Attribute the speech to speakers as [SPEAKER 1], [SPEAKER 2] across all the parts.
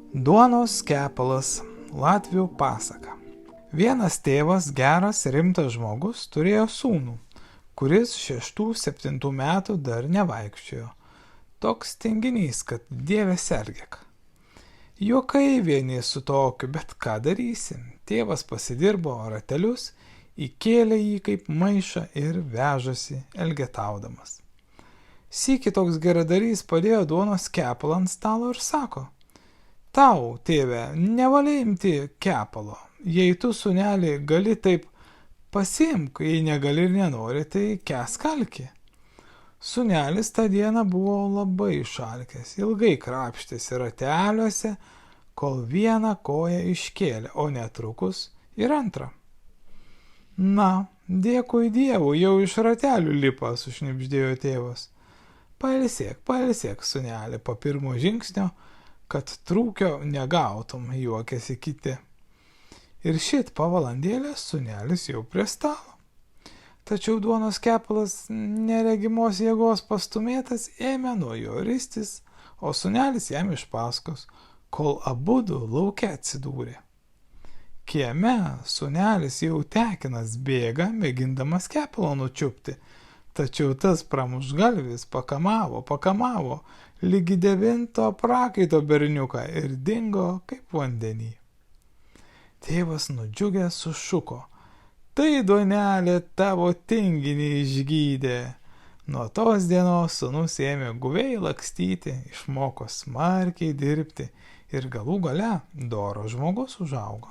[SPEAKER 1] Duonos kepalas – Latvių pasaka. Vienas tėvas, geras, rimtas žmogus, turėjo sūnų, kuris 6-7 metų dar nevaikščiojo. Toks tinginys, kad Dieve sergėk. Juokai vieni su tokiu, bet ką darysi? Tėvas pasidirbo ratelius, įkėlė jį kaip maišą ir vežasi elgetaudamas. Sykį toks geradarys padėjo duonos kepalą ant stalo ir sako: Tau, tėve, nevalia imti kepalo. Jei tu, sūneli, gali taip, pasiimk, jei negali ir nenori, tai kęsk alkį. Sūnelis tą dieną buvo labai išalkęs, ilgai krapštėsi rateliuose, kol vieną koją iškėlė, o netrukus ir antrą. Na, dėkui Dievui, jau iš ratelių lipa, sušnibždėjo tėvas. Pailsėk, sūneli, po pirmo žingsnio, kad trūkio negautum, juokėsi kiti. Ir šit po valandėlės sūnelis jau prie stalo. Tačiau duonos kepalas neregimos jėgos pastumėtas ėmė nuo jo ristis, o sūnelis jam iš paskos, kol abudu lauke atsidūrė. Kieme sūnelis jau tekinas bėga, mėgindamas kepalo nučiupti, tačiau tas pramuštgalvis pakamavo, lygi 9 prakaito berniuką ir dingo kaip vandenį. Tėvas nudžiugęs sušuko: Tai duonelė tavo tinginį išgydė. Nuo tos dienos sūnus ėmė guviai lakstyti, išmoko smarkiai dirbti ir galų gale doras žmogus užaugo.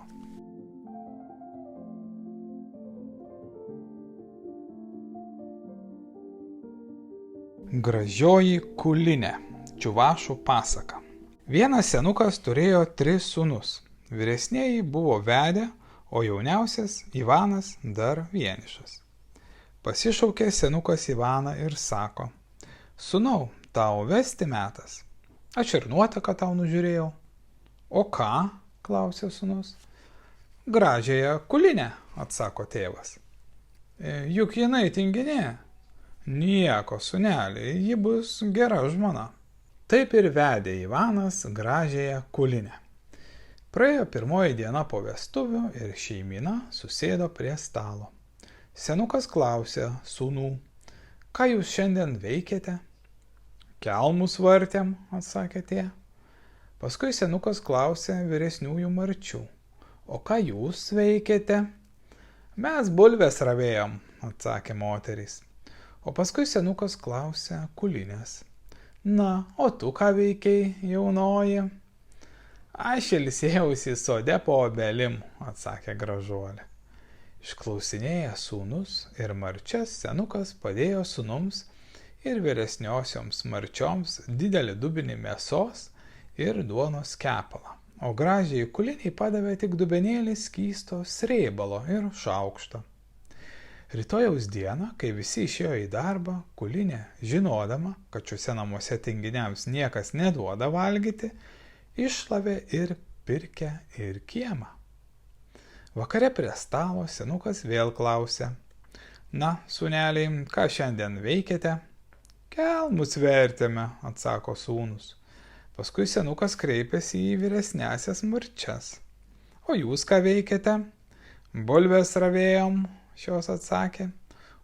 [SPEAKER 1] Gražioji kulinė. Čiuvašų pasaka. Vienas senukas turėjo 3 sūnus. Vyresnieji buvo vedę, o jauniausias Ivanas dar vienišas. Pasišaukė senukas Ivaną ir sako: Sūnau, tau vesti metas. Aš ir nuotaką tau nužiūrėjau. O ką? Klausė sūnus. Gražiąją kulinę, atsako tėvas. Juk jinai tinginė. Nieko, sūneli, ji bus gera žmona. Taip ir vedė Ivanas gražiąją kulinę. Praėjo 1 diena po vestuvių ir šeimyna susėdo prie stalo. Senukas klausė sūnų: Ką jūs šiandien veikėte? Kelmus vartėm, atsakė tie. Paskui senukas klausė vyresniųjų marčių: O ką jūs veikėte? Mes bulves ravėjom, atsakė moterys. O paskui senukas klausė kulinės: Na, o tu ką veikiai, jaunoji? Aš ilsėjausi sode po obelim, atsakė gražuolė. Išklausinėjęs sūnus ir marčias, senukas padėjo sūnums ir vyresniosioms marčioms didelį dubinį mėsos ir duonos kepalą, o gražiai kuliniai padavė tik dubenėlį skysto srėbalo ir šaukštą. Rytojaus dieną, kai visi išėjo į darbą, kulinė, žinodama, kad šiuose namuose tinginiams niekas neduoda valgyti, iššlavė ir pirkę ir kiemą. Vakare prie stalo senukas vėl klausė: Na, sūneliai, ką šiandien veikėte? Kelmus vertėme, atsako sūnus. Paskui senukas kreipėsi į vyresniąsias marčias: O jūs ką veikėte? Bulves ravėjom, šios atsakė.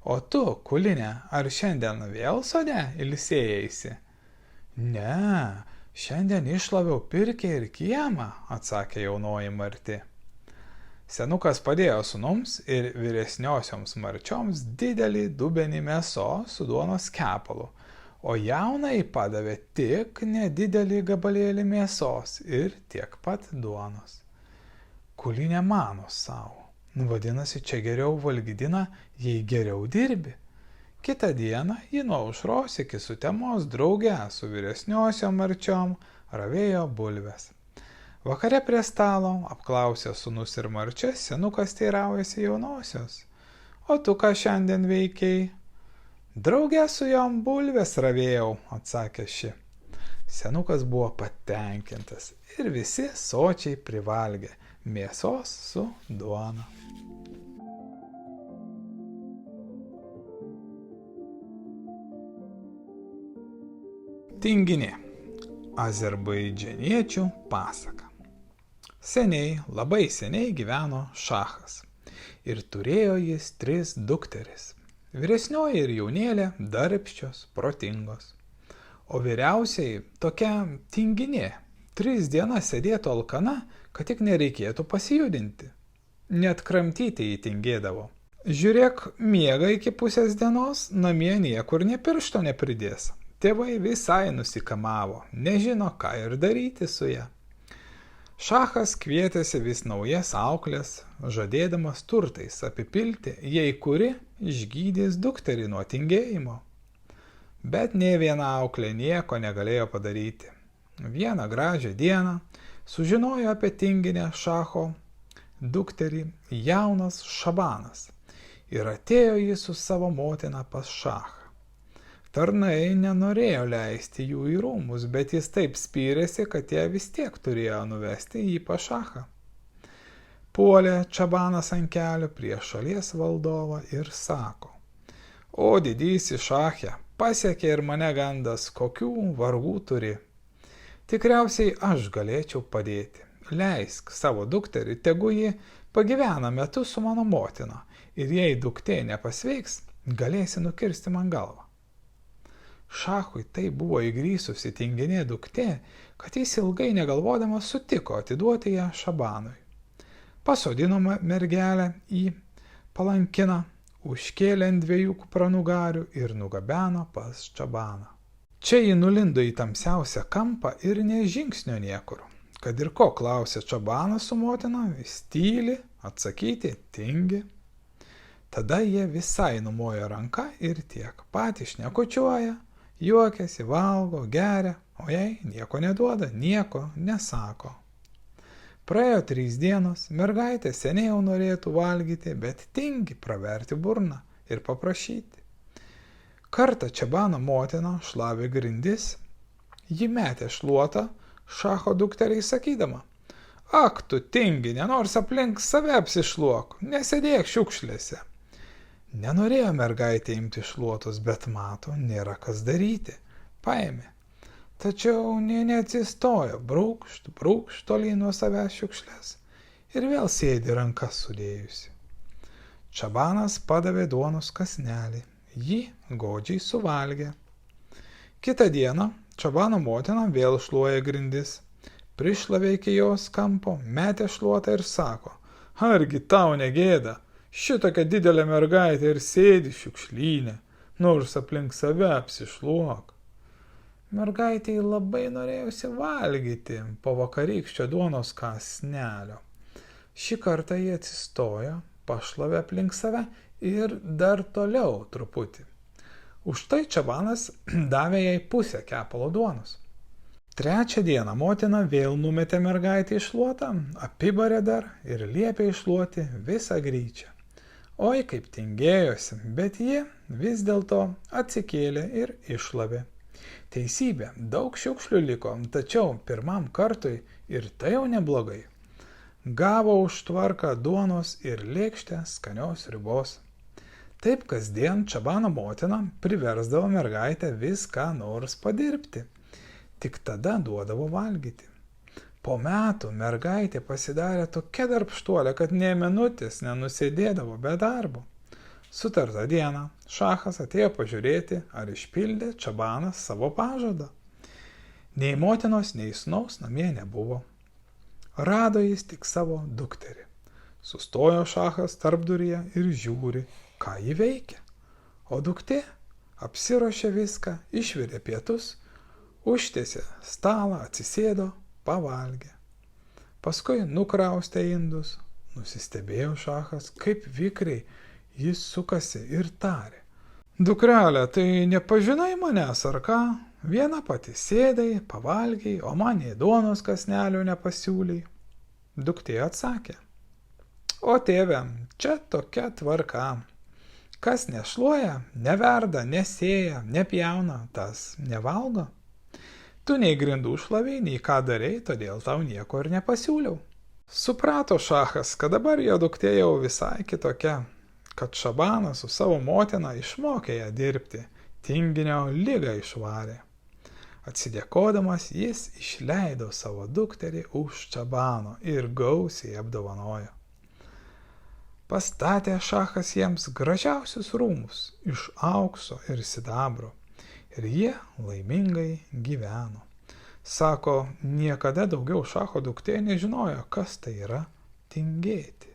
[SPEAKER 1] O tu, kulinė, ar šiandien vėl sode ilsėjaisi? Ne, šiandien iššlaviau pirkę ir kiemą, atsakė jaunoji marti. Senukas padėjo sūnums ir vyresniosioms marčioms didelį dubenį mėsos su duonos kepalu, o jaunai padavė tik nedidelį gabalėlį mėsos ir tiek pat duonos. Kulinė mano savo: Vadinasi, čia geriau valgydina, jei geriau dirbi. Kitą dieną ji nuo aušros iki sutemos drauge su vyresniosiom marčiom ravėjo bulves. Vakare prie stalo apklausė sūnus ir marčias, senukas teiraujasi jaunosios: O tu ką šiandien veikiai? Drauge su jom bulves ravėjau, atsakė ši. Senukas buvo patenkintas ir visi sočiai privalgė mėsos su duona. Tinginė. Azerbaidžaniečių pasaka. Seniai, labai seniai gyveno šachas ir turėjo jis 3 dukteris. Vyresnioji ir jaunėlė darbščios, protingos, o vyriausiai tokia tinginė, 3 dienas sėdėtų alkana, kad tik nereikėtų pasijudinti. Net kramtyti įtingėdavo. Žiūrėk, miega iki pusės dienos, namie niekur nė piršto nepridės. Tėvai visai nusikamavo, nežino, ką ir daryti su ja. Šachas kvietėsi vis naujas auklės, žadėdamas turtais apipilti, jei kuri išgydys dukterį nuo tingėjimo. Bet nė viena auklė nieko negalėjo padaryti. Vieną gražią dieną sužinojo apie tinginę šacho dukterį jaunas Šabanas ir atėjo jis su savo motina pas šachą. Tarnai nenorėjo leisti jų į rūmus, bet jis taip spyrėsi, kad jie vis tiek turėjo nuvesti jį pas šachą. Puolė Čabanas ant kelių prieš šalies valdovą ir sako: O didysis šache, pasiekė ir mane gandas, kokių vargų turi. Tikriausiai aš galėčiau padėti. Leisk savo dukterį, tegu ji pagyvena metus su mano motina, ir jei duktė nepasveiks, galėsi nukirsti man galvą. Šachui tai buvo įgrįsusi tinginė duktė, kad jis ilgai negalvodamas sutiko atiduoti ją Šabanui. Pasodino mergelę į palankiną, užkėlė ant 2 kupranugarių ir nugabeno pas Čabaną. Čia ji nulindo į tamsiausią kampą ir nė žingsnio niekur. Kad ir ko klausė Čabanas su motina, vis tyli, atsakyti tingi. Tada jie visai numojo ranką ir tiek. Patys šnekučiuoja, juokiasi, valgo, geria, o jai nieko neduoda, nieko nesako. Praėjo 3 dienos, mergaitė seniai jau norėtų valgyti, bet tingi praverti burną ir paprašyti. Kartą Čabano motina šlavė grindis, ji metė šluotą šacho dukteriai sakydama: Ak, tu tingi, nenors aplink save apsišluok, nesėdėk šiukšlėse. Nenorėjo mergaitė imti šluotos, bet mato, nėra kas daryti. Paėmė. Tačiau neatsistojo, brūkšt tolyn nuo savęs šiukšlės ir vėl sėdi rankas sudėjusi. Čabanas padavė duonos kąsnelį, jį godžiai suvalgė. Kitą dieną Čabano motina vėl šluoja grindis, prišlavė iki jos kampo, metė šluotą ir sako: Argi tau negėda? Šitokia didelė mergaitė ir sėdi šiukšlyne, nors aplink save apsišluok. Mergaitei labai norėjusi valgyti po vakarykščio duonos kąsnelio. Šį kartą jie atsistojo, pašlavė aplink save ir dar toliau truputį. Už tai Čabanas davė jai pusę kepalo duonos. 3 dieną motina vėl numetė mergaitę į šluotą, apibarė dar ir liepė iššluoti visą gryčią. Oi, kaip tingėjosi, bet ji vis dėlto atsikėlė ir iššlavė. Teisybė, daug šiukšlių liko, tačiau pirmam kartui ir tai jau neblogai. Gavo už tvarką duonos ir lėkštę skanios sriubos. Taip kasdien Čabano motina priversdavo mergaitę viską nors padirbti. Tik tada duodavo valgyti. Po metų mergaitė pasidarė tokia darbštuolė, kad nė minutės nenusėdėdavo be darbo. Sutartą dieną šachas atėjo pažiūrėti, ar išpildė Čabanas savo pažadą. Nei motinos, nei sūnaus namie nebuvo. Rado jis tik savo dukterį. Sustojo šachas tarpduryje ir žiūri, ką ji veikia. O duktė apsiruošė viską, išvirė pietus, užtiesė stalą, atsisėdo, pavalgė. Paskui nukraustė indus, nusistebėjo šachas, kaip vikriai jis sukasi ir tarė: Dukrelė, tai nepažinai manęs ar ką? Viena pati sėdai, pavalgiai, o man nei duonos kąsnelio nepasiūlei. Duktė atsakė: O tėve, čia tokia tvarka. Kas nešluoja, neverda, nesėja, nepjauna, tas nevalgo. Tu nei grindų šlavei, nei ką darei, todėl tau nieko ir nepasiūliau. Suprato šachas, kad dabar jo duktė jau visai kitokia, kad Šabanas su savo motina išmokė ją dirbti, tinginio ligą išvarė. Atsidėkodamas jis išleido savo dukterį už Čabano ir gausiai apdovanojo. Pastatė šachas jiems gražiausius rūmus iš aukso ir sidabro ir jie laimingai gyveno. Sako, niekada daugiau šacho duktė nežinojo, kas tai yra tingėti.